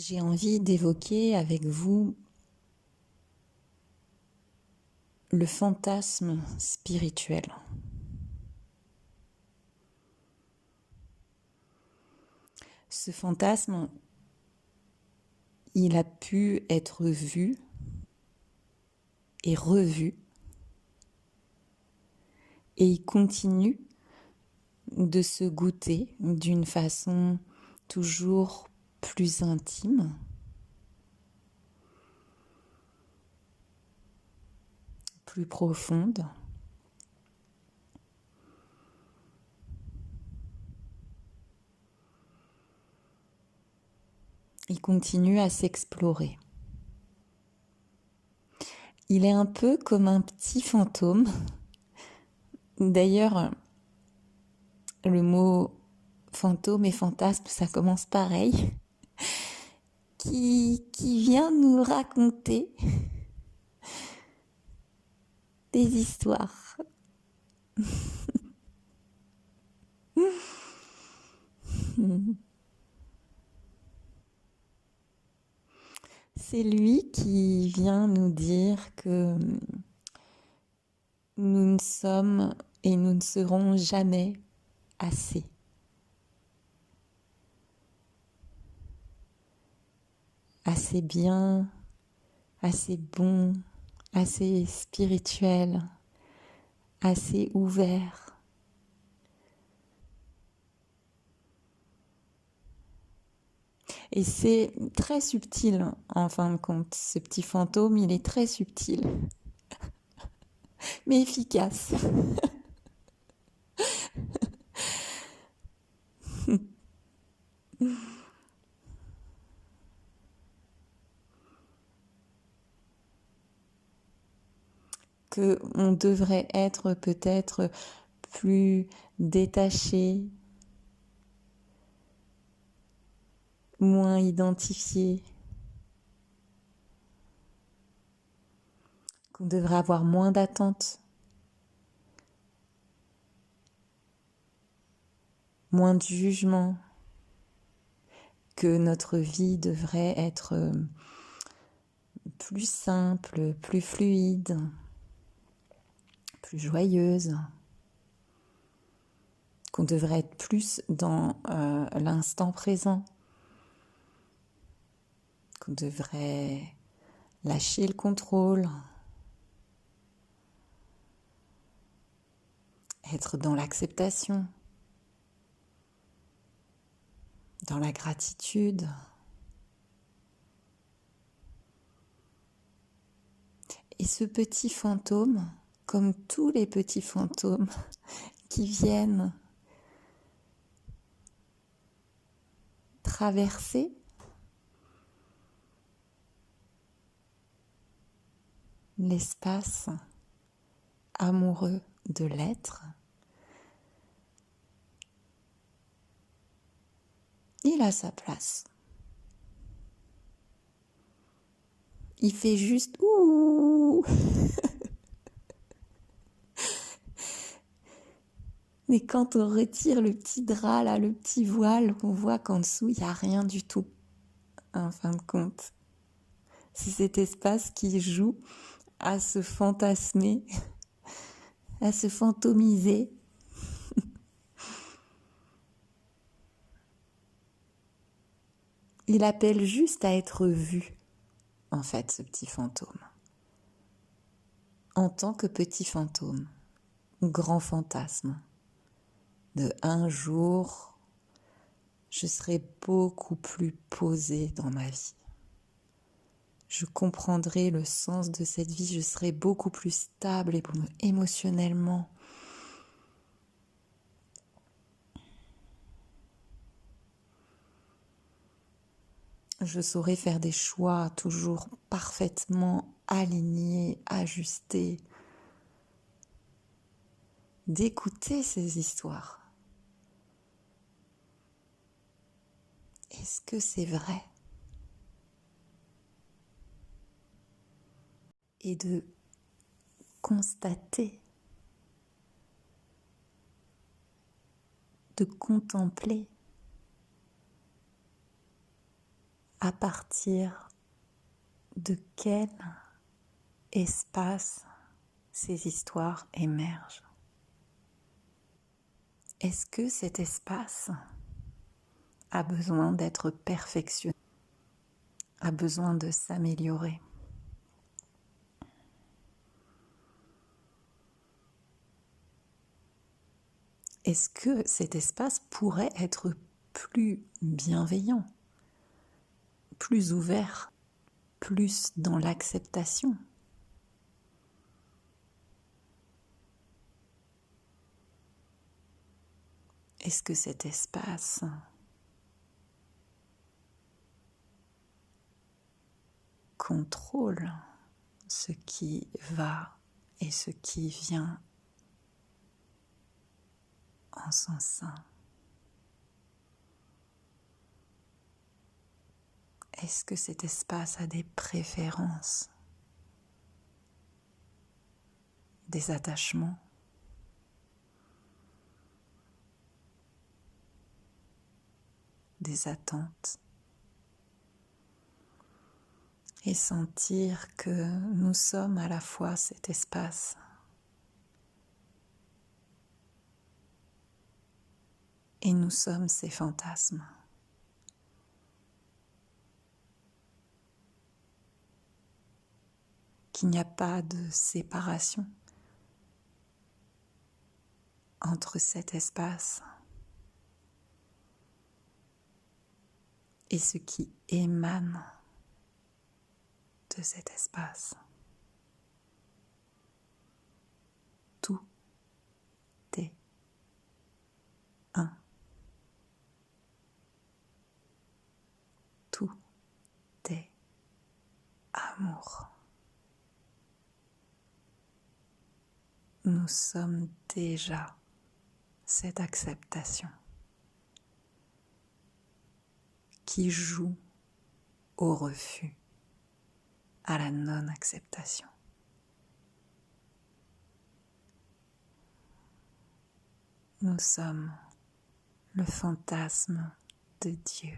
J'ai envie d'évoquer avec vous le fantasme spirituel. Ce fantasme, il a pu être vu et revu et il continue de se goûter d'une façon toujours plus intime, plus profonde. Il continue à s'explorer. Il est un peu comme un petit fantôme. D'ailleurs, le mot fantôme et fantasme, ça commence pareil, qui vient nous raconter des histoires. C'est lui qui vient nous dire que nous ne sommes et nous ne serons jamais assez. Assez bien, assez bon, assez spirituel, assez ouvert. Et c'est très subtil, en fin de compte. Ce petit fantôme, il est très subtil, mais efficace. Que on devrait être peut-être plus détaché, moins identifié, qu'on devrait avoir moins d'attentes, moins de jugement, que notre vie devrait être plus simple, plus fluide, plus joyeuse, qu'on devrait être plus dans l'instant présent, qu'on devrait lâcher le contrôle, être dans l'acceptation, dans la gratitude. Et ce petit fantôme, comme tous les petits fantômes qui viennent traverser l'espace amoureux de l'être, il a sa place. Il fait juste ouh. Mais quand on retire le petit drap là, le petit voile, on voit qu'en dessous il n'y a rien du tout. En fin de compte, c'est cet espace qui joue à se fantasmer, à se fantomiser. Il appelle juste à être vu, en fait, ce petit fantôme. En tant que petit fantôme, grand fantasme, de un jour, je serai beaucoup plus posée dans ma vie. Je comprendrai le sens de cette vie, je serai beaucoup plus stable et émotionnellement. Je saurai faire des choix toujours parfaitement alignés, ajustés. D'écouter ces histoires. Est-ce que c'est vrai? Et de constater, de contempler à partir de quel espace ces histoires émergent. Est-ce que cet espace a besoin d'être perfectionné, a besoin de s'améliorer? Est-ce que cet espace pourrait être plus bienveillant, plus ouvert, plus dans l'acceptation? Est-ce que cet espace contrôle ce qui va et ce qui vient en son sein? Est-ce que cet espace a des préférences, des attachements, des attentes? Et sentir que nous sommes à la fois cet espace et nous sommes ces fantasmes. Qu'il n'y a pas de séparation entre cet espace et ce qui émane de cet espace. Tout est un. Tout est amour. Nous sommes déjà cette acceptation qui joue au refus, à la non-acceptation. Nous sommes le fantasme de Dieu.